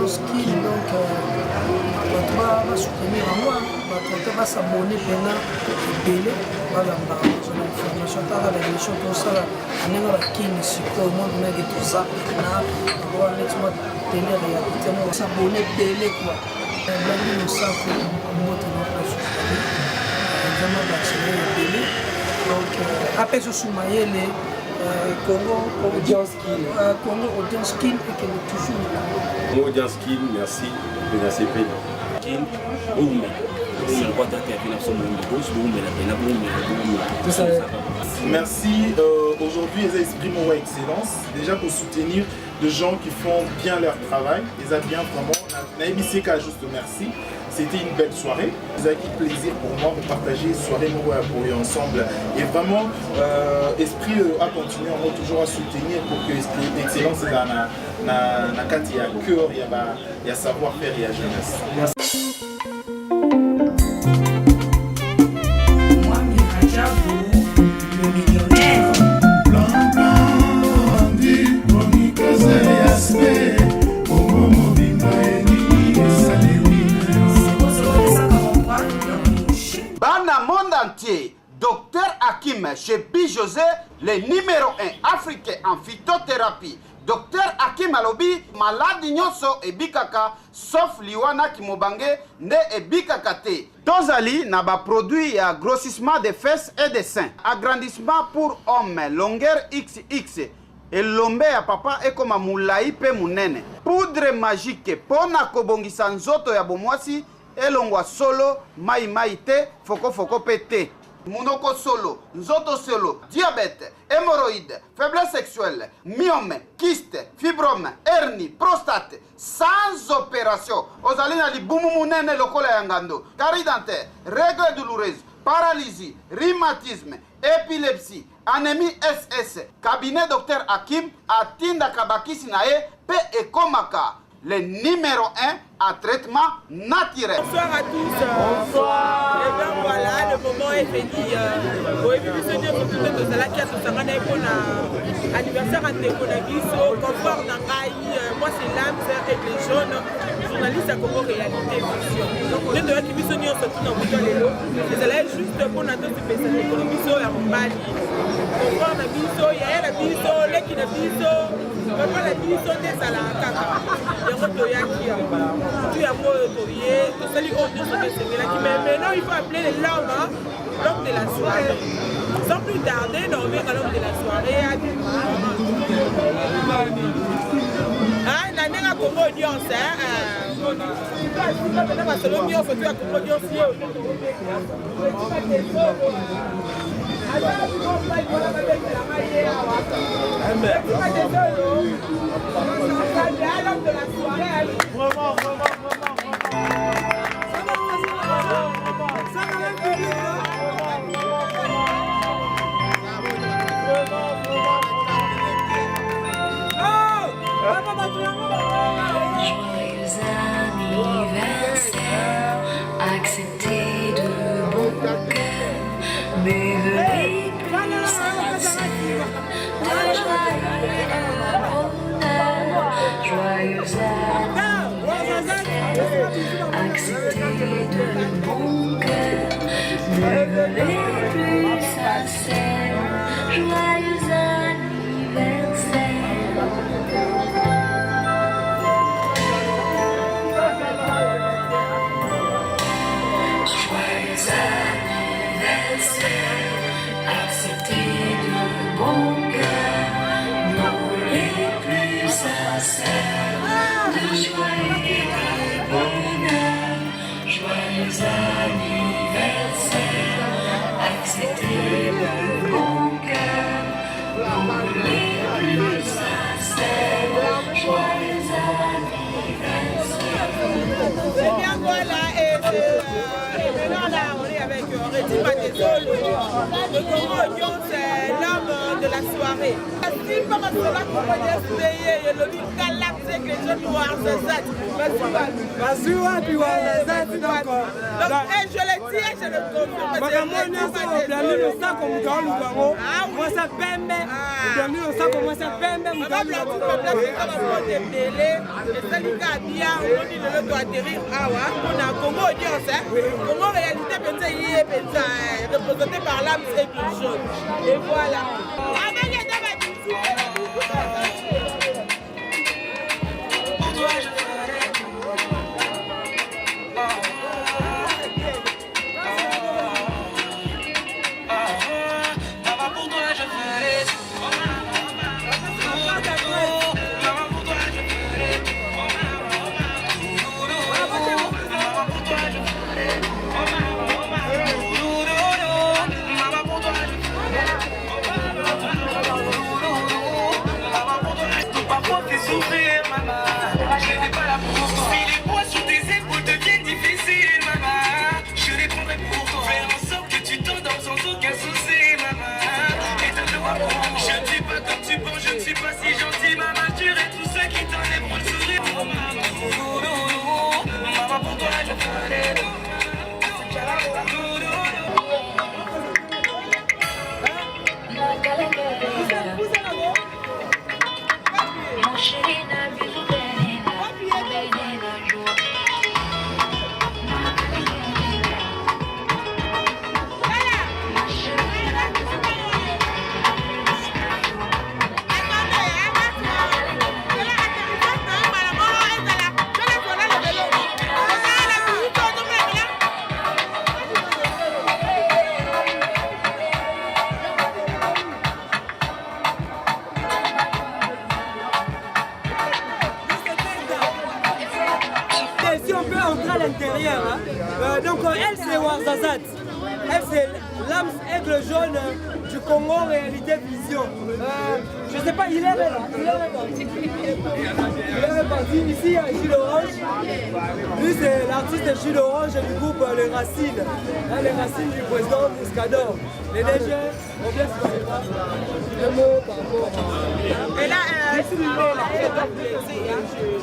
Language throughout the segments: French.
audience qui donc va soutenir moi, va s'abonner pendant ebele balamba ozala information tala la émission tosala ndenge bakini sikoyo monde ndenge toza na netima tele réalité mo s'abonner ebele quoi bangi nosako moto na place vraiment bachele ebele donc après ce soumayele Congo audience kin et que le toujours audience kin merci de la CP kin merci aujourd'hui les esprits Mowa Excellence déjà pour soutenir de gens qui font bien leur travail ils ont bien vraiment Naïbiseka juste merci. C'était une belle soirée. Vous avez eu plaisir pour moi de partager soirée nous ensemble. Et vraiment, esprit à continuer, on va toujours à soutenir pour que l'excellence est dans la carte, il y a cœur, il y a savoir-faire, il y a jeunesse. Merci. Docteur Hakim chez Bijosé, le numéro 1 africain en phytothérapie. Docteur Hakim Alobi, malade nyonso et bikaka, sauf liwana kimobange ne et bikaka te. Tozali na ba produit ya grossissement des fesses et des seins. Agrandissement pour hommes, longueur XX. Et lombe ya papa ekoma mulai pe munene. Poudre magique pona kobongisa nzoto ya bomwasi elongwa solo mai te foko pete. Monoko solo, nzoto solo, diabète, hémorroïde, faiblesse sexuelle, myome, kyste, fibrome, hernie, prostate, sans opération. Ozalina li bumu munene lokola yangando, carie dentaire, règles douloureuses, paralysie, rhumatisme, épilepsie, anémie SS. Cabinet Docteur Hakim atinda kabakisi nae pe ekomaka. Le numéro 1 à traitement naturel. Bonsoir à tous. Bonsoir. Et bien voilà, le moment est venu. Oui, puis ce Dieu, tout le monde là qui a tout ça, on a un anniversaire à Tekonagiso, confort Nangaï. Moi c'est l'âme, c'est les jaunes, journaliste à Congo Réalité Fiction. Donc on est de la division surtout dans le Lélo. Les élèves juste pour notre spécial Tekonagiso et à Mali. Confort Nagiso, il y a la biso, les qui na biso, vraiment la biso des salakaka. Tu as beau autorier, tout ça, maintenant il faut appeler les lames, l'homme de la soirée. Sans plus tarder, on revient à l'homme de la soirée. Ah, il y a un Congo audience, accepté de bon cœur, mais venez plus sincère, de joie et de bonheur, joyeux anniversaire, accepté de bon cœur, mais venez plus sincère, joyeux anniversaire. Le Congo, c'est l'homme de la soirée. Si pas cela qu'on va essayer, le livre galactique, les jeunes noirs, c'est ça. Baziwa puis Wazazat donc je le dis et je le confirme. makambo nyonso oblandi losako moto alukango mwasa pembe oblandi losako mwasa pembe moto alukango esalika bien omoni lelo toatterrir awa mpona Congo audience Congo réalité mpenza ye mpenza représenté par l'âme et du jaune et voilà souffrir, maman. Je n'étais pas là pour toi. Si les poids sur tes épaules deviennent difficiles, maman, je les prendrai pour toi. Faire en sorte que tu t'endormes sans aucun souci, maman. Et te voir pour moi. Je ne suis pas comme tu penses, je ne suis pas si gentil, maman. Tu es tous ceux qui t'enlèvent pour le sourire. Oh, maman, pour toi, je ferai. Donc elle c'est Wazazat, elle c'est l'âme aigle jaune du Congo réalité vision. Je sais pas, il est là, il est parti ici à Gilles Orange. Lui c'est l'artiste Gilles Orange du groupe Les Racines, les Racines du président Muscador. Les légers, on vient se faire le mot par rapport à... Et là,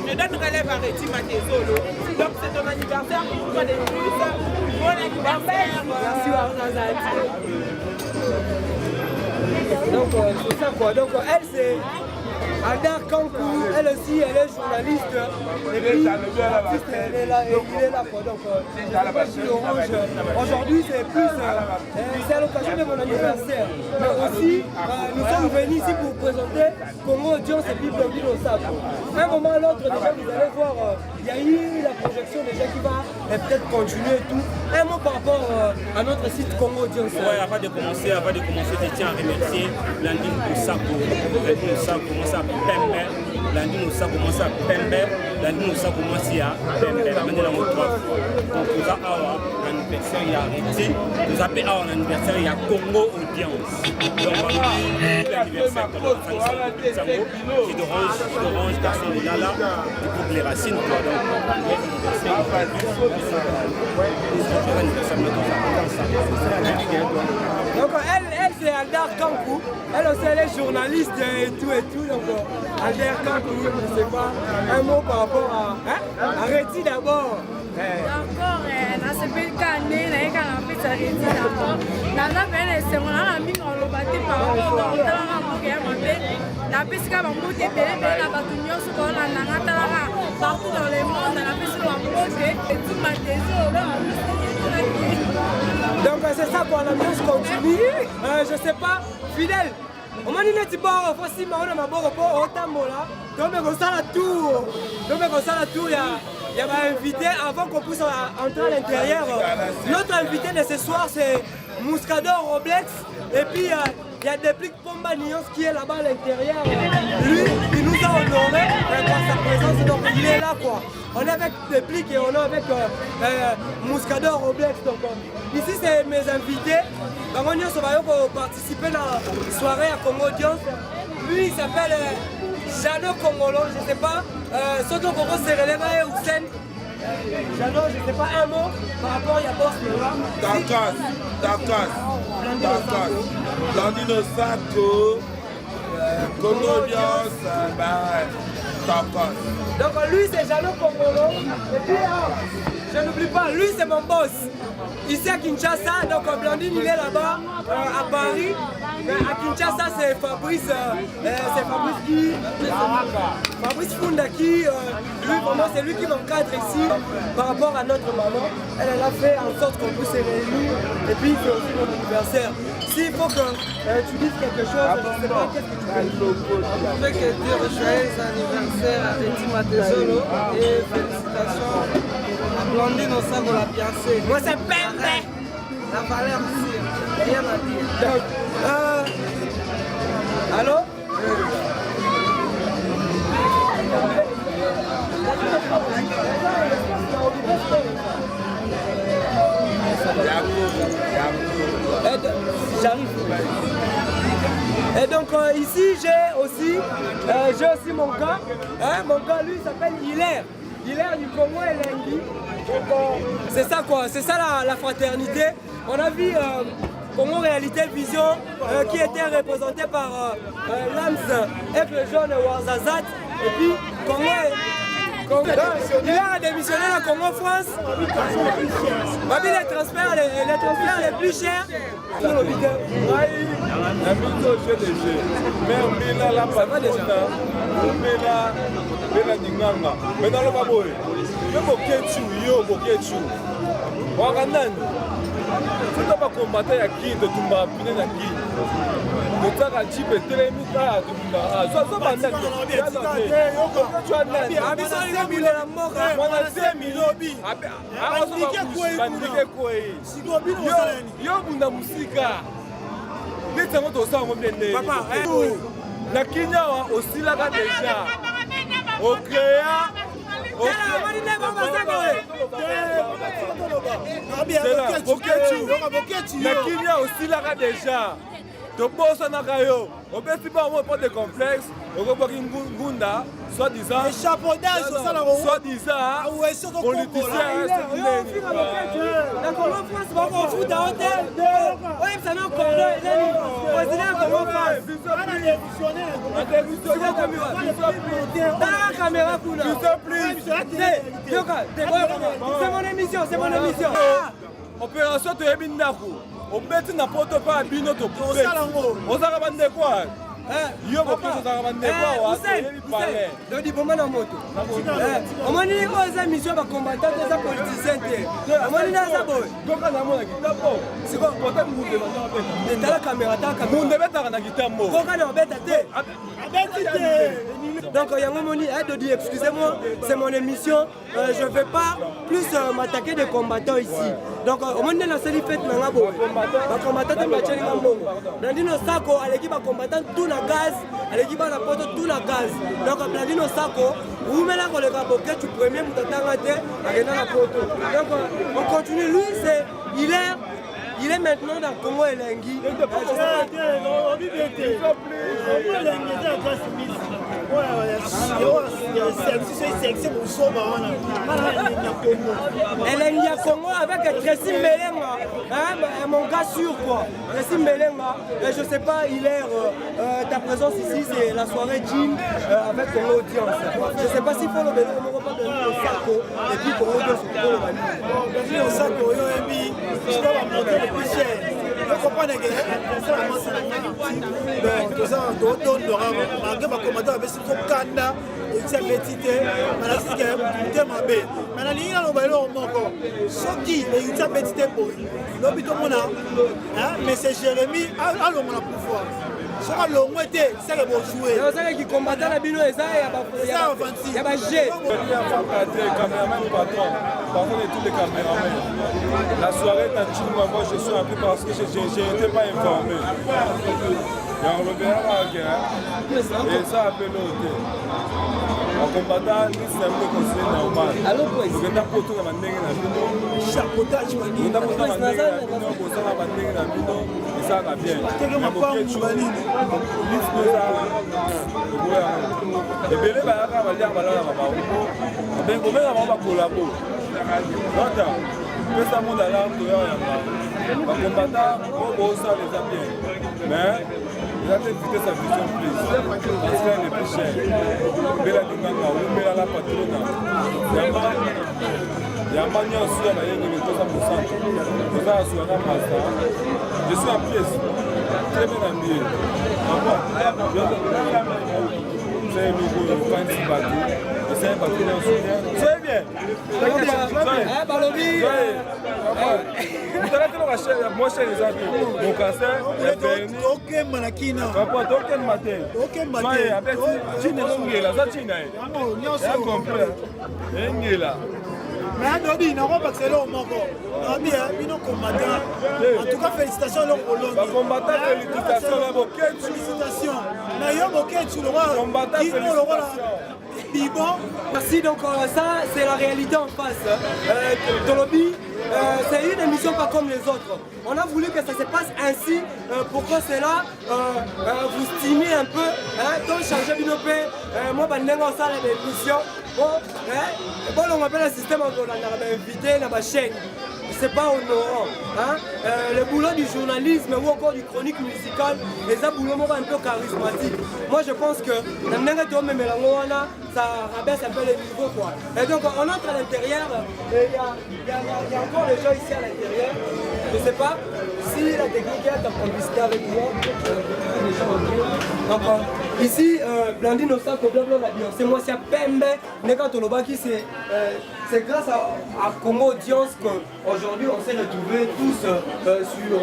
je donne relève à Réti Matezolo. Donc c'est ton anniversaire, pour toi des plus. Bon anniversaire. Merci Wazazat. Donc c'est ça quoi. Donc elle c'est Adar Kankou, elle aussi elle est journaliste. Et puis l'artiste elle est là et il est là quoi. Donc aujourd'hui c'est plus c'est à l'occasion de mon anniversaire. Mais aussi nous sommes venus ici pour présenter Congo Audience et puis Blondine au Sable. Un moment à l'autre déjà vous allez voir il y a eu la projection déjà qui va peut-être continuer et tout. Un mot par rapport à notre site Congo Audience. Ouais, avant de commencer, je tiens à remercier Blandine Osako. Blandine Osako commence à Pembe. Blandine Osako commence à Pembe. Blandine Osako commence à Pembe. La manière dont on trouve. Donc nous avons l'anniversaire, il y a arrêté. Nous avons l'anniversaire, il y a Congo Audience. Donc l'anniversaire de qui d'Orange, Garçon de Lala, du groupe Les Racines. Donc elle c'est Aldar Kankou, elle aussi elle est journaliste et tout. Donc Aldar Kankou, je ne sais pas, un mot par rapport à... Arrêtez d'abord. D'accord, nasepeli kane naika na pesa Arrêtez d'abord. Naza pene semona na mingi olobate par rapport talanga moke ya mabe. Na pesika bambote ebele na bato nyonso kolandanga talanga partout dans le monde na pesika bambote etu matezolo. Donc c'est ça pour l'ambiance continue. Je sais pas, fidèle. On m'a dit que tu vas aussi marrer ma boque pour autant là. Donc on ça la tour. Il y a un invité avant qu'on puisse entrer à l'intérieur. Notre invité de ce soir c'est Muscador Roblex et puis il y a Déplique Pomba Nyons qui est là-bas à l'intérieur. Lui, il nous a honoré par sa présence, donc il est là quoi. On est avec Déplique et on est avec Muscador Roblex. Donc ici c'est mes invités. Donc on va participer à la soirée à Congo Audience. Lui il s'appelle Jano Congolo, je ne sais pas. Ce que Congo se relève à Hussein. Jano, je ne sais pas un mot par rapport à Boss. Dakas. Blandine Osako, Colonios, Tapas. Donc lui c'est Jalo Kongolo. Et puis je n'oublie pas, lui c'est mon boss. Ici à Kinshasa, donc Blandine il est là-bas à Paris. À Kinshasa c'est Fabrice Funda qui, lui vraiment c'est lui qui m'encadre ici par rapport à notre maman. Elle a fait en sorte qu'on puisse se réunir et puis c'est aussi notre anniversaire. S'il faut que tu dises quelque chose, je ne sais pas qu'est-ce que tu veux. Je veux que dire joyeux anniversaire à Retima Tesoro et félicitations à Blandine Osako la fiancée. Moi c'est Pembe. La valeur aussi, rien à dire. Donc, allô? J'arrive. Et donc ici j'ai aussi mon gars. Mon gars lui s'appelle Hilaire. Hilaire du Congo et Lengi. C'est ça quoi, c'est ça la fraternité. On a vu Congo Réalité Vision qui était représenté par Lams avec le jeune Warzazat. Et puis Congo il a démissionné à Congo France. Parmi les transferts les plus chers. Ça va déjà. C'est pas combattre à qui de tout ma pine à qui. Le temps à type et télémita de soit Nakinya aussi là déjà. De bossa na kayo. On peut pas de complexe. On va pas ngunda, soi-disant. Échafaudage ça la soi-disant. Politicien. La Congo France va au foot à hôtel. Oui, ça n'a pas président Congo France. Caméra c'est mon émission, c'est mon émission. Opération Toyebindaku. On bête n'importe pas à Bino to pousser. On s'en va de quoi? Yo, on s'en va de quoi? On dit bon na moto. On m'a dit aux émissions va combattre des politiciens. On m'a dit ça boy. Donc on a mon guitare. C'est quoi peut-être nous de la caméra. Nous devons être na guitare. Pourquoi on bête donc Yangomoni, excusez-moi, c'est mon émission. Je ne vais pas plus m'attaquer des combattants ici. Donc au moment de la série fête, les combattants de Bacheli Ngambo. Blandine Osako, l'équipe va combattre tout la gaz, l'équipe va rapporter tout la gaz. Donc Blandine Osako, vous mettez là le raboquet, tu premier pour t'attendre à la photo. Donc on continue, lui c'est il est maintenant dans Congo et Lengi. Elengi à Congo avec Tracy Melenga, mon gars sûr quoi. Tracy Melenga, je sais pas, ta présence ici c'est la soirée jean avec Congo Audience. Je sais pas s'il faut le bénéfice, on va pas donner au Sako et puis Congo Audience pour le Bali. Au Sako, je dois monter le plus cher. Vous comprenez que tout ça, d'autres malgré ma commandant avec ce Kanda, c'est petite, malgré que c'est ma belle. Maintenant, il y a un ballon encore. Ce qui est une petite pour l'hôpital, mais c'est Jérémy, allons mon pouvoir. Sera le moitié, c'est le bon jouer. C'est ça qui combattent la bino et ça, il y a pas G. Caméraman patron, pardon et tous les caméramans. La soirée Tanchuma, moi je suis un peu parce que je n'étais pas informé. Il y a un repère et ça a fait l'hôtel. En combattant, c'est un peu considéré normal. Alors quoi? Nous avons porté la bandée dans le bino. Chapeautage, nous avons porté la bandée dans le bino, nous avons porté la bandée dans le bino, et ça va bien. Et bien, les barrages vont aller à la maman. Ben, comment on va collaborer? Donc, ça monte à l'arbre, on va combattre, on va ça les bien. Mais il a évité sa vision plus. Parce qu'elle est plus chère. Bela Dinganga, ou Bela la Patrona. Il y a un manière aussi à la Yéni, mais 200%. Nous avons assuré un master. Je suis en pièce. Très bien habillé. C'est le logo de Fancy Batou. C'est un bateau dans le soutien. Soyez bien. Eh, Balobi. Vous allez te racheter, moi je les ai mon cancer, aucun manakina. Papa, aucun matin. Aucun matin. Soyez, avec tu n'es pas ngela, ça tu n'es. C'est complet. Ngela. Mais Adobi, n'a pas accéléré au Moko. Adobi, il n'a combattant. En tout cas, félicitations à l'Olombie. Bah, combattant, félicitations à l'Olombie. Félicitations. Mais il y a un bouquet sur le roi. Combattant, félicitations. Merci, donc ça c'est la réalité en face. Tolobi, c'est une émission pas comme les autres. On a voulu que ça se passe ainsi. Pourquoi c'est là vous stimuler un peu. Donc changer binopé. Moi, je vais faire l'émission. Bon, on m'appelle un système on a invité dans ma chaîne. C'est pas honorant. Hein? Le boulot du journalisme ou encore du chronique musicale, les boulot un peu charismatique. Moi je pense que ça rabaisse un peu les niveaux. Quoi. Et donc on entre à l'intérieur et il y a encore les gens ici à l'intérieur. Je sais pas si la technique est en complicité avec moi. Donc ici, Blandine Osako, blablabla, c'est moi, c'est Pembe, Nekatolobaki, c'est grâce à Congo Audience qu'aujourd'hui on s'est retrouvés tous sur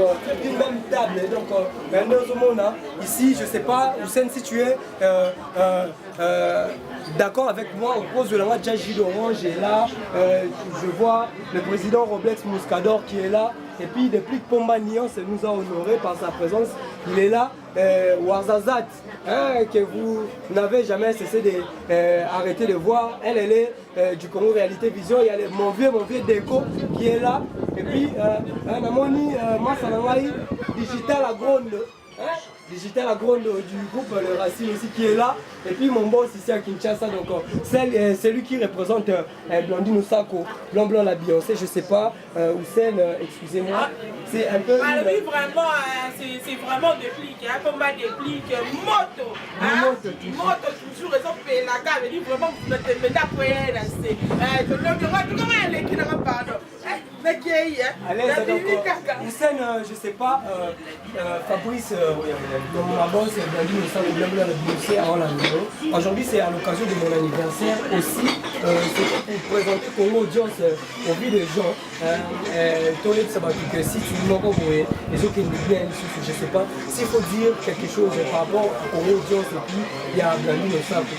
une même table. Et donc, maintenant, ici, je ne sais pas, Hussein, si tu es d'accord avec moi, au poste de la loi Djaji d'Orange est là. Je vois le président Roblex Mouscador qui est là. Et puis, depuis que Pomba Niance nous a honorés par sa présence, il est là. Warzazat, que vous n'avez jamais cessé d'arrêter de voir. Elle est du Congo Réalité Vision. Il y a mon vieux Déco qui est là. Et puis, Namoni Massanangaï, Digital Agronde. Digital Agronde du groupe Le Racine aussi qui est là. Et puis mon boss ici à Kinshasa, donc c'est lui qui représente Blandine Osako, Blanc Blanc la Beyoncé, je sais pas, Hussein, excusez-moi. C'est un peu. Oui, vraiment, c'est vraiment déplique, hein, combat déplique, moto. Hein, moto toujours, ils ont fait la gamme, ils disent vraiment, vous êtes maintenant pour allez, donc, Hussein, je sais pas, Fabrice, ma boss, Blandine Osako, Blanc Blanc la Beyoncé à Orlando. Aujourd'hui, c'est à l'occasion de mon anniversaire aussi. C'est pour présenter Congo Audience au vu des gens. Tolé de Sabatu, que si tu m'en envoies, les autres qui nous viennent, je ne sais pas, s'il faut dire quelque chose par rapport à Congo Audience, et puis il y a Blandine Osako.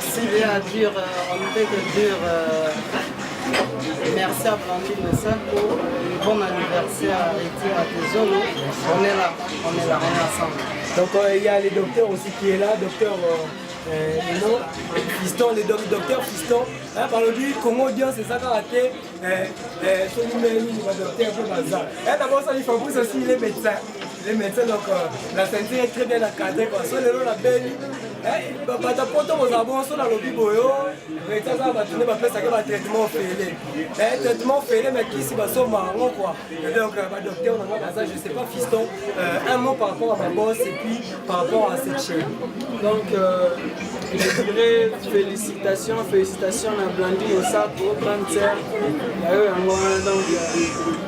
S'il y a à dire, on ne peut que dire merci à Blandine Osako, bon anniversaire à Riti Matezolo. On est là, on est ensemble. Donc il y a les docteurs aussi qui est là, docteur Fiston, les docteurs Fiston. Par le but, Congo Audience, c'est ça qu'a raté. Son numéro, le docteur Bazar. D'abord, ça, il faut plus aussi les médecins. Les médecins, donc la santé est très bien encadrée. Parce que la belle, batapoto aux abons sont dans le biboyo. Ça va tourner ma place avec un traitement fêlé. Traitement fêlé, mais qui s'y va sur marron quoi. Donc, docteur, on a ça, je sais pas, Fiston. Un mot par rapport à ma boss et puis par rapport à cette chaîne. Donc, je dirais félicitations à Blandine Osako, grande sœur. Donc,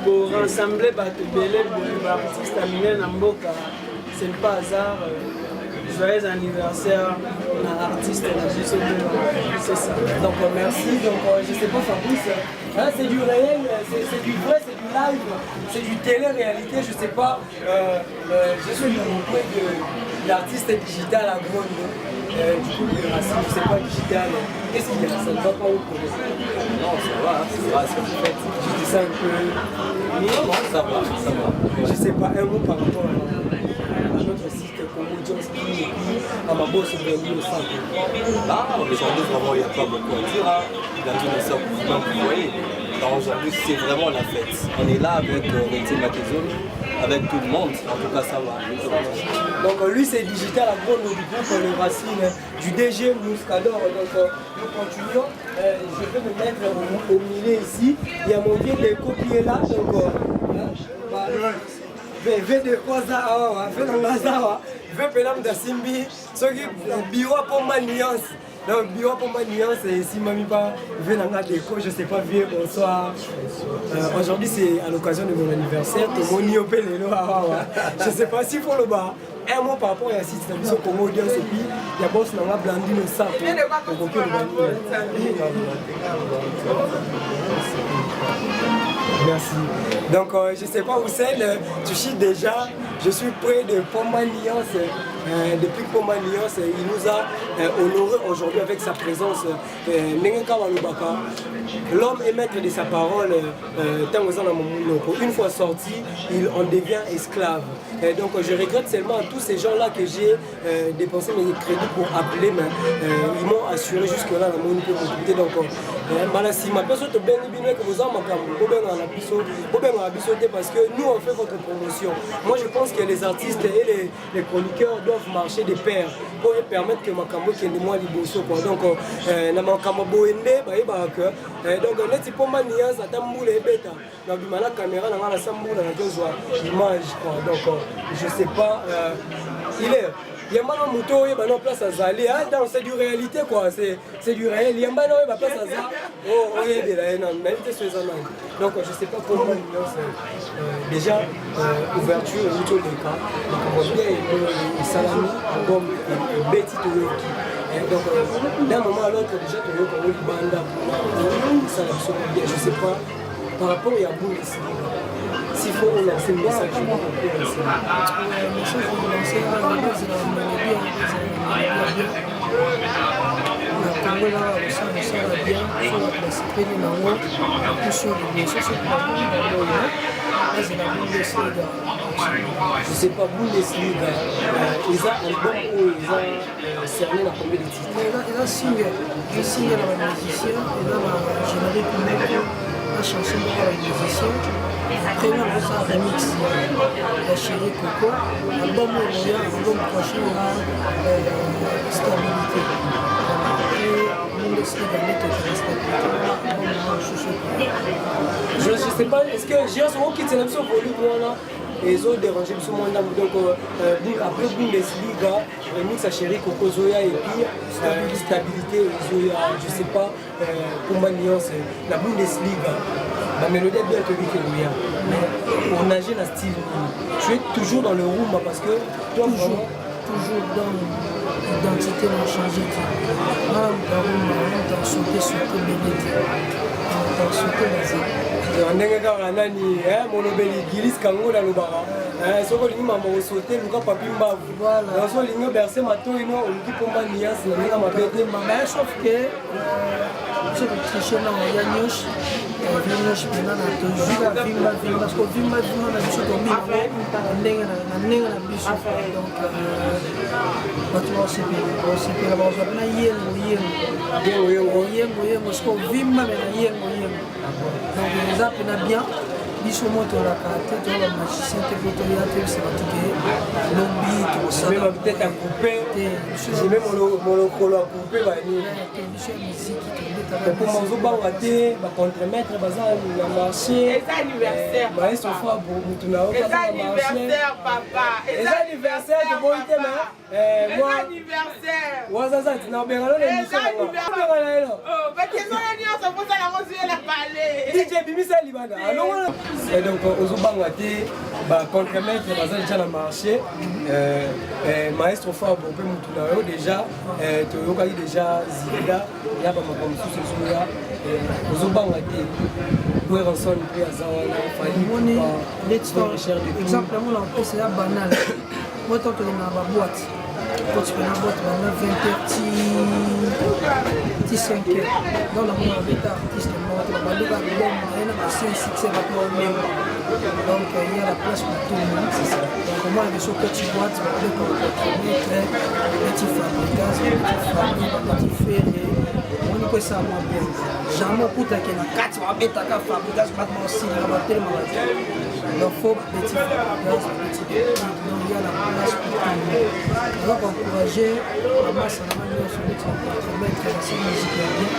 pour rassembler les artistes à Mine Namboka, c'est pas hasard. Joyeux anniversaire à l'artiste c'est ça. Donc merci, donc je sais pas Fabrice, c'est du réel, c'est du vrai, c'est du live, c'est du télé-réalité, je sais pas, je suis amoureux de l'artiste digital à Gronde, du coup le Racine, je sais pas digital, qu'est-ce qu'il y a, ça ne va pas au connaître. Non ça va, c'est fait. Je dis ça un peu, non ça va. Je sais pas, un mot par rapport à notre site Congo Audience qui à ma bosse Blandine Osako. Là, aujourd'hui vraiment il n'y a pas beaucoup à dire. Blandine Osako, vous voyez. Aujourd'hui c'est vraiment la fête. On est là avec Riti Matezolo, avec tout le monde, en tout cas ça va. Donc lui c'est digital à gros du groupe Le Racine, du DG Mouscador. Donc nous continuons. Je vais me mettre au milieu ici. Il y a mon vieux Déco qui est là. Donc, de koza awa ve na ngazawa ve pena mdasimbi soki biwa pomba nuance donc biwa pomba nuance et si mami pas ve na nga déco je sais pas vieux bonsoir aujourd'hui c'est à l'occasion de mon anniversaire to moni opelelo awa je sais pas si faut le bas un mot par rapport à site de Congo audience et puis il y a boss na nga Blandine ça merci. Donc je sais pas où c'est, tu chies déjà, je suis près de Pomba Nuance. Depuis Pomba Nuance, il nous a honoré aujourd'hui avec sa présence. L'homme est maître de sa parole. Une fois sorti, on devient esclave. Et donc je regrette seulement tous ces gens-là que j'ai dépensé mes crédits pour appeler, mais ils m'ont assuré jusque-là dans mon niveau. Donc Malasima, personne te bénit bien que vous en manquez. Parce que nous on fait votre promotion. Moi je pense que les artistes et les chroniqueurs doivent marcher de pair pour permettre que Makambo qui est de moi liboso quoi. Donc na Makambo boende ba donc neti Pomba Nuance atamboule beta. Donc la caméra na la samboula na kozwa image quoi. Donc je sais pas il est il y a maintenant moto et maintenant place à Zali c'est du réalité quoi, c'est du réel. Il y a maintenant place à Zali oh oui de la non même sur les amis. Donc je sais pas comment déjà ouverture ou tout les cas donc on voit bien salami album Betty Toyoki donc d'un moment à l'autre déjà Toyoki on banda ça la bien je sais pas par rapport à Bundesliga. S'il faut lancer le message, je vais lancer le message pour lancer la Congo là, ça bien, sur la place je sais pas, Bundesliga, ils ont un album où ils ont cerné la combien de titres. Il a signé la musicien, il a générique pour la chanson de la musicien. Après, on a un remix de Chérie Coco. L'album prochain, il y a Stabilité. Je sais pas, est-ce que j'ai un son qui s'élève sur le volume là et ils ont dérangé sur mon âme. Donc après Bundesliga, remix à Chérie Coco Zoya et puis Stabilité Zoya, je sais pas, Pomba Nuance, la Bundesliga. La mélodie est bien tenue que Zoya, mais on nager dans le style. Tu es toujours dans le room parce que toi toujours dans l'identité m'a changé. Dans sauter bébé. Dans sauter ndenge kaka nani molobeli gilis kango na lobaka soko olingi mama osote luka papi mbavu so olingi oberse matoi no oluki Pomba Nuance na ndenge mabe te mama sauf que je vais tricher na ya nyosh vimnosh pena na tojuka vimba parce que vimba na biso to mi ndenge na biso donc bato osepela bazwa na yengo parce que vimba na yengo donc eza pena bien biso moto la kate to la magicien te poto ya te c'est pas tout lombi to ça même peut-être à couper j'ai même mon lokolo à couper ba ni biso musique to pour mazo ba wate ba contre-maître baza na marché les anniversaires ba est fois pour mutuna o les anniversaires papa les anniversaires de boité mais moi anniversaire wazaza tina bengalo le mission oh ba kezo la ni on se pose la musique la parler DJ Bimisa Libanda alors et donc aux Bangladesh contre-maître baza déjà na marché maestro fort bon peu mutuna déjà toyoka déjà Zida ya ba makomo sous Zoya aux Bangladesh pour ranson prix azawana fali moni l'expert exemple moi là c'est banal moi tant que na ba boîte quand tu peux la boîte maintenant 20h 5h dans la moindre état artiste mort la balle va bon il y a 5 6 7 donc il y a la place pour tout le monde c'est ça donc moi avec ce petit boîte on peut petit fabricage petit ferré on peut ça moi bien jamais pour ta que na 4 va mettre ta fabricage maintenant aussi la va tellement donc faut petit fabricage petit donc il y a la place pour tout le monde on va encourager la masse à la manière sur le mettre la scène musicale bien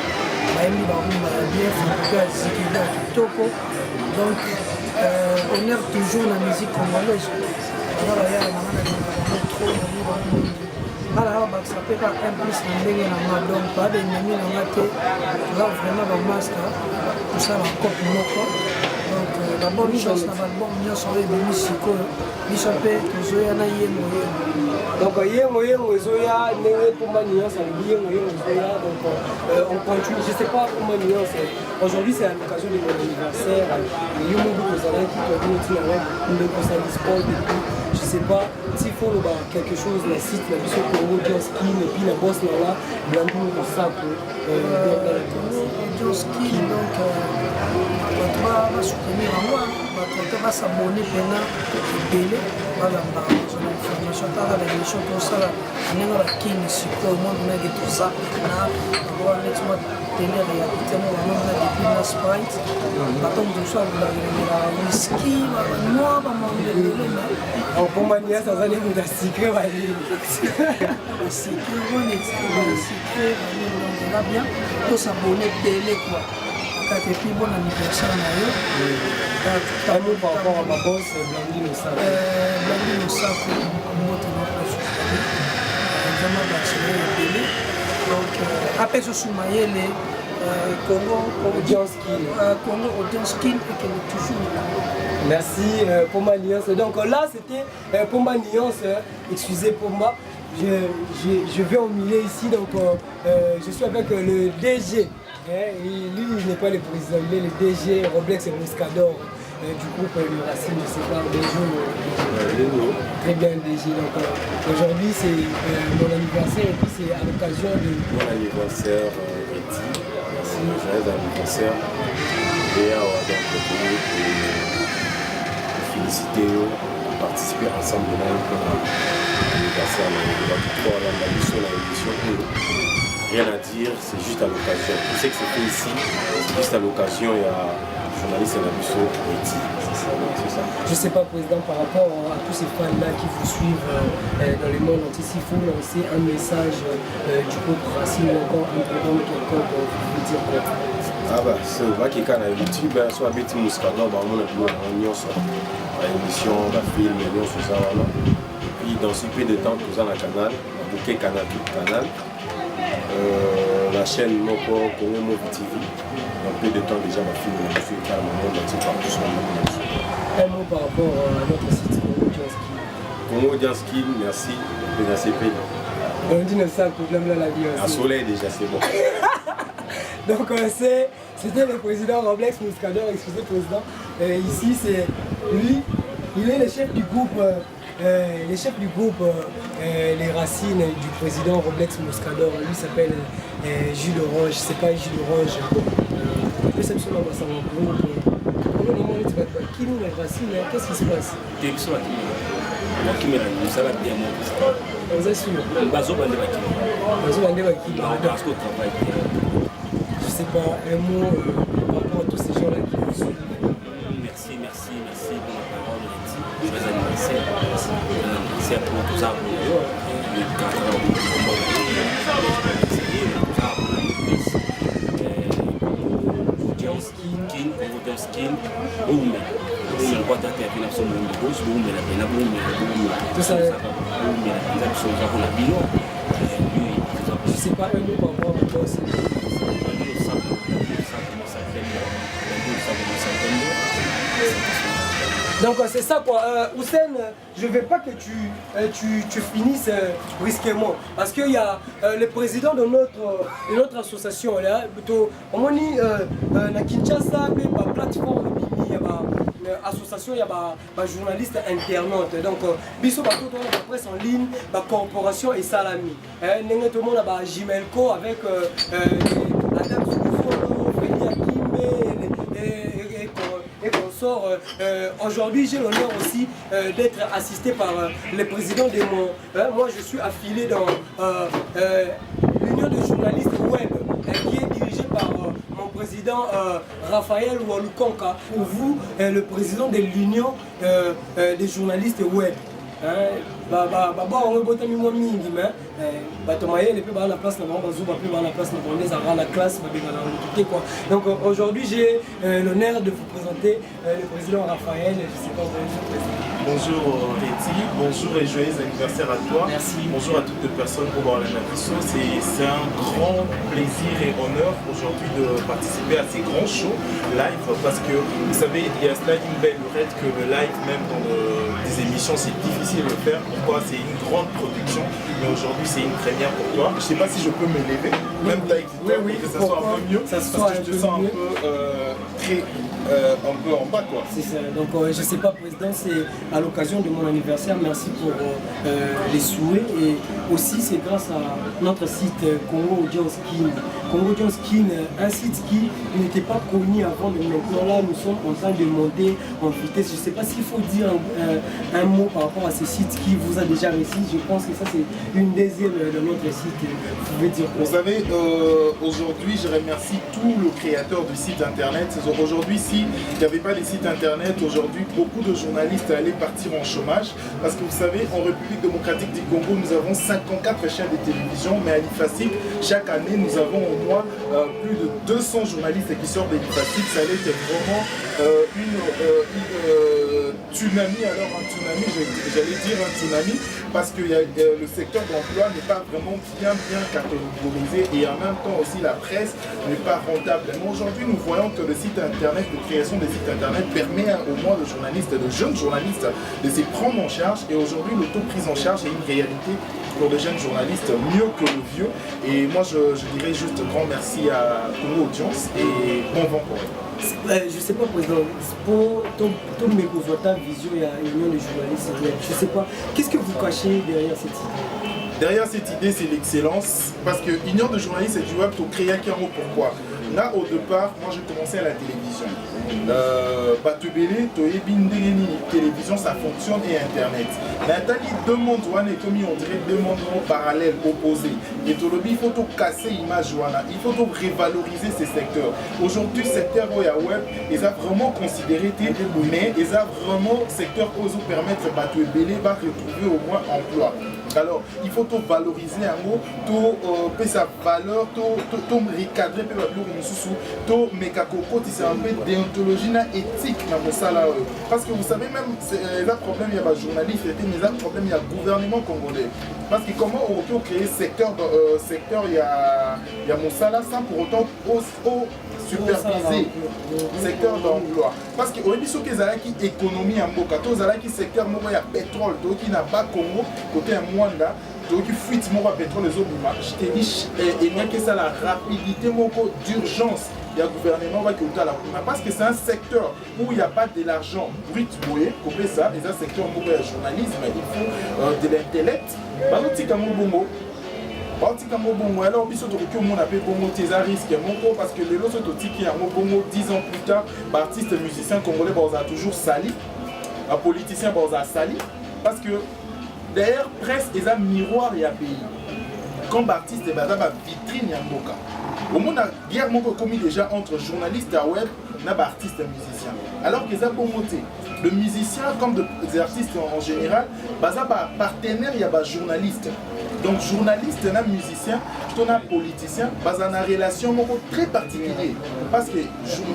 bayebi barumba ya bien fabricage zikila kitoko donc honneur toujours la musique congolaise. Alors, il y a alors bakisa mpe ka implice na ndenge na nga donc baada enemi na nga te toza vraiment bamaster kosala cope moko donc babonne chance na balbum nyonso oyo ebimi sikoyo biso mpe tozoya na yengoyengo donc yengoyengo ezoya ndenge mpoma nyonso alobi yengoyengo ezoya donc on continue je sais pas mpoma nyonso aujourd'hui c'est à l'occasion de mon anniversaire yo moko kozalaki tobino ntina ndeko osali sport depuis je sais pas s'il faut quelque chose na site na biso Congo Dioskin et puis la bosse là blandu le sac Dioskin donc bato basoutenir yango bato te basabone mpena ebele balamba kozala information kaka baémission tosala ndenge bakini sikoyo mondonake toza na bakoa neti mwa telere ya bitemo bamona depuis na sprite bato motoso abulakelela wiski banoa bamaondelele opomanias azali kuta sikre balini sikre boneti sikre balini donc eza bien tosabone ebele kua kaka epuis bon anniversaire na yo Tamo par rapport à ma boss, Blandi Nosako. Blandi Nosako, moto na professionnel. Vraiment bâtiment et belé. Donc après ce soumayele Congo audience kin et que toujours. Merci pour ma nuance. Donc là c'était pour ma nuance. Excusez pour moi. Je vais au milieu ici donc je suis avec le DG. Et lui il n'est pas le président, il est le DG Roblex Muscador. Du groupe le Racine, je sais pas, des jours. Très bien DG. Donc aujourd'hui c'est mon anniversaire et puis c'est à l'occasion de. Bon anniversaire Reti. Merci. Joyeux anniversaire. Et donc féliciter pour participer ensemble dans l'anniversaire de la émission. Rien à dire, c'est juste à l'occasion. Je sais que c'est fait ici, c'est juste à l'occasion, il y a journaliste à la mission Reti. C'est ça. Je ne sais pas, Président, par rapport à tous ces fans-là qui vous suivent dans le monde entier, s'il faut lancer un message du groupe Racine ou encore un programme quelconque pour vous dire quoi. Ah bah, c'est vrai qu'il y a YouTube, soit Betty Muscador, on a plus l'émission, la film, tout ça. Puis dans ce peu de temps, tout ça dans le canal, bouquet canal, tout canal. La chaîne Moko Congo Movie TV. Un peu de temps déjà, ma fille je suis carrément entier partout sur le monde. Un mot par rapport à notre site Congo Dioskin. Congo Dioskin, merci. Merci Pays. On dit ne ça problème là la vie aussi. Un soleil déjà, c'est bon. Donc c'était le président Roblex Muscador, excusez président. Ici c'est lui, il est le chef du groupe. Les Racines du président Roblex Muscador, lui s'appelle Jules Orange, c'est pas Jules Orange. C'est sur la base qui nous les Racines, qu'est-ce qui se passe? Vous êtes sûr? Je sais pas, un mot par rapport à tous ces gens-là qui vous suivent. Merci pour la parole, joyeux anniversaire. Merci pour tout ça. Je sais pas un mot par rapport à toi aussi. Donc c'est ça quoi. Hussein, je ne veux pas que tu finisses brusquement. Parce qu'il y a le président de notre association là, plutôt, on dit na Kinshasa, la plateforme, il y a association, il y a journalistes internautes. Donc, biso bato la presse en ligne, la corporation et salami. Tout le monde a Gimelco avec Adam Soufolo, Freddy Akimbe et consorts. Aujourd'hui, j'ai l'honneur aussi d'être assisté par le président de moi, je suis affilié dans l'Union des journalistes web, qui est dirigée par mon président Raphaël Walukonka, ou vous, le président de l'Union des journalistes web. on est botami moi mingi mais bato mayele pe ba na place na bango bazuba pe ba na place na bango les arts la classe ba benga na quoi. Donc aujourd'hui j'ai l'honneur de vous présenter le président Raphaël, je sais pas Bonjour Réti, bonjour et joyeux anniversaire à toi. Merci. Bonjour à toutes les personnes pour voir la Naviso. C'est un grand plaisir et honneur aujourd'hui de participer à ces grands shows live parce que vous savez, il y a cela une belle lurette que le live même dans des émissions c'est difficile de faire. Pourquoi? C'est une grande production, mais aujourd'hui c'est une première pour toi. Je sais pas si je peux me lever, même taille que toi, pour que ça soit un peu mieux, parce que je te sens un peu un peu en bas quoi. C'est ça, donc je sais pas président, c'est à l'occasion de mon anniversaire, merci pour les souhaits et aussi c'est grâce à notre site Congo Audience Kin. Congo Audience Kin, un site qui n'était pas connu avant, mais maintenant là nous sommes en train de monter en vitesse. Je sais pas s'il faut dire un mot par rapport à ce site qui vous a déjà réussi, je pense que ça c'est une deuxième de notre site. Vous pouvez dire quoi? Vous savez, aujourd'hui je remercie tout le créateur du site internet. Aujourd'hui s'il n'y avait pas les sites internet, aujourd'hui beaucoup de journalistes allaient partir en chômage parce que vous savez, en République démocratique du Congo, nous avons 54 chaînes de télévision, mais à l'IFASIC, chaque année, nous avons au moins plus de 200 journalistes qui sortent de l'IFASIC. Ça allait être vraiment une tsunami, alors un tsunami, j'allais dire un tsunami, parce que le secteur d'emploi n'est pas vraiment bien catégorisé et en même temps aussi la presse n'est pas rentable. Mais aujourd'hui, nous voyons que le site internet, la création des sites internet permet au moins de journalistes, de jeunes journalistes, de se prendre en charge. Et aujourd'hui, l'auto-prise en charge est une réalité pour les jeunes journalistes mieux que le vieux. Et moi, je dirais juste grand merci à Congo Audience et bon vent pour eux. Je sais pas, président, pour ton méconfortable vision et l'union des journalistes, je sais pas, qu'est-ce que vous cachez derrière cette idée? Derrière cette idée, c'est l'excellence, parce que l'union de journalistes et du web, tu crées un carreau. Pourquoi? Là, au départ, moi j'ai commencé à la télévision. Batubele, télévision, ça fonctionne et Internet. Nathalie, deux mondes, on dirait deux mondes parallèles, opposés. Et il faut tout casser l'image, il faut tout revaloriser ces secteurs. Aujourd'hui, le secteur web, ils ont vraiment considéré, mais ils ont vraiment secteur qui nous permettre de Batubele va retrouver au moins emploi. Alors, il faut tout valoriser un mot, tout payer sa valeur, tout recadrer, tout mécacoko, c'est un peu déontologie éthique dans ça là. Parce que vous savez même, il y a un problème, il y a un journaliste, mais il y a un problème, il y a le gouvernement congolais. Parce que comment on peut créer secteur, il y a Moussala sans pour autant superviser secteur d'emploi. Parce que au début, ce qu'ils ont qui économie en Boka, ils ont qui secteur il y a pétrole, qui n'a pas Congo, côté un Mwanda, qui fuite mon pétrole les autres. Je te dis, il n'y a que ça la rapidité d'urgence. Il y a le gouvernement qui est là. Parce que c'est un secteur où il n'y a pas de l'argent brut, comme ça, et c'est un secteur où il y a le journalisme, il faut de l'intellect. Alors, il faut que on appelle Bongo Téza risque parce que les autres qui ont Bongo 10 ans plus tard, artistes musiciens congolais ont toujours sali, un politicien ont sali, parce que derrière presse ils ont miroir et un pays. Comme artiste, ils ont vitrine et un boca. Au monde a guerre commis déjà entre journalistes à web et artistes et musiciens. Alors qu'ils ont monté. Le musicien, comme des artistes en général, ils ont partenaire, il y a des journalistes. Donc journaliste, un musicien, un politicien, ils ont une relation très particulière. Parce que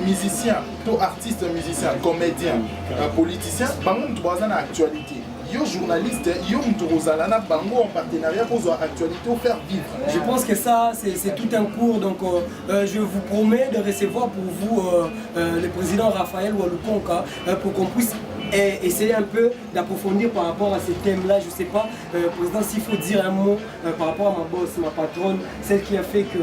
musicien, artiste, musicien, comédien, politicien, ils ont une actualité. Yo journaliste, yo mtouzalana bango en partenariat pour l'actualité ou faire vivre. Je pense que ça c'est tout un cours, donc je vous promets de recevoir pour vous le président Raphaël Walukonka pour qu'on puisse essayer un peu d'approfondir par rapport à ces thèmes-là. Je ne sais pas, président, s'il faut dire un mot par rapport à ma boss, ma patronne, celle qui a fait que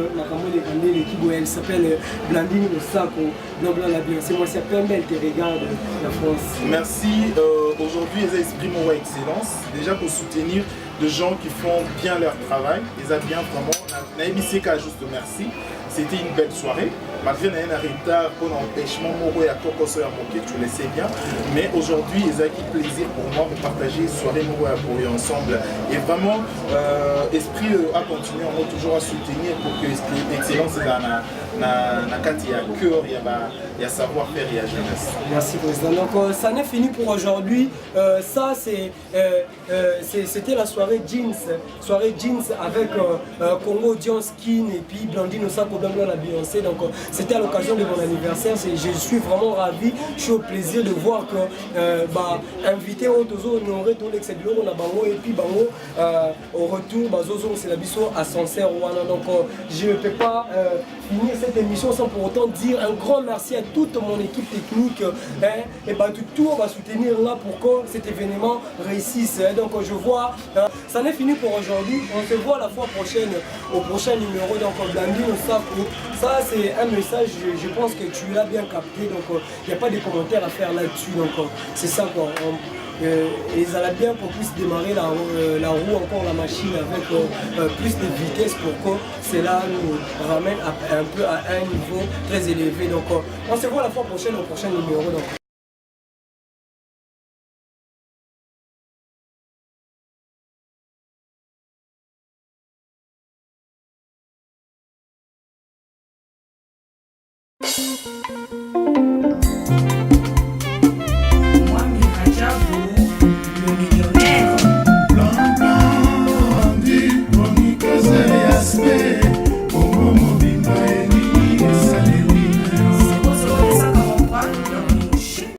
l'équipe, elle s'appelle Blandine Osako. Donc là, c'est moi, c'est Pembe, elle te regarde, la France. Merci. Aujourd'hui, ils expriment mon excellence, déjà pour soutenir des gens qui font bien leur travail. Ils ont bien vraiment. Naïbissé juste merci. C'était une belle soirée. Malgré un retard pour l'empêchement, Moro et Kokoso à Moké, tu le sais bien. Mais aujourd'hui, ils ont eu plaisir pour moi de partager une soirée Moro et ensemble. Et vraiment, esprit à continuer, on va toujours à soutenir pour que l'excellence na kati ya cœur ya savoir-faire et ya jeunesse. Merci président. Donc ça n'est fini pour aujourd'hui. Ça c'était la soirée jeans avec Congo Audience Kin et puis Blandine Osako Blanc la Beyoncé. Donc c'était à l'occasion de mon anniversaire. Je suis vraiment ravi. Je suis au plaisir de voir que invité au Tozo honoré tout l'excédent on a bango et puis bango au retour Bazozo c'est la biso à Sancerre Wana. Donc je ne peux pas finir cette émission sans pour autant dire un grand merci à toute mon équipe technique et tout va soutenir là pour que cet événement réussisse. Donc je vois, ça n'est fini pour aujourd'hui. On se voit la fois prochaine au prochain numéro. Donc Blandine Osako, ça c'est un message, je pense que tu l'as bien capté. Donc il n'y a pas de commentaires à faire là-dessus. Donc c'est ça quoi. Et ça allait bien qu'on puisse démarrer la roue, encore la machine avec plus de vitesse pour que cela nous ramène un peu à un niveau très élevé. Donc on se voit la fois prochaine au prochain numéro. Donc. Thank you.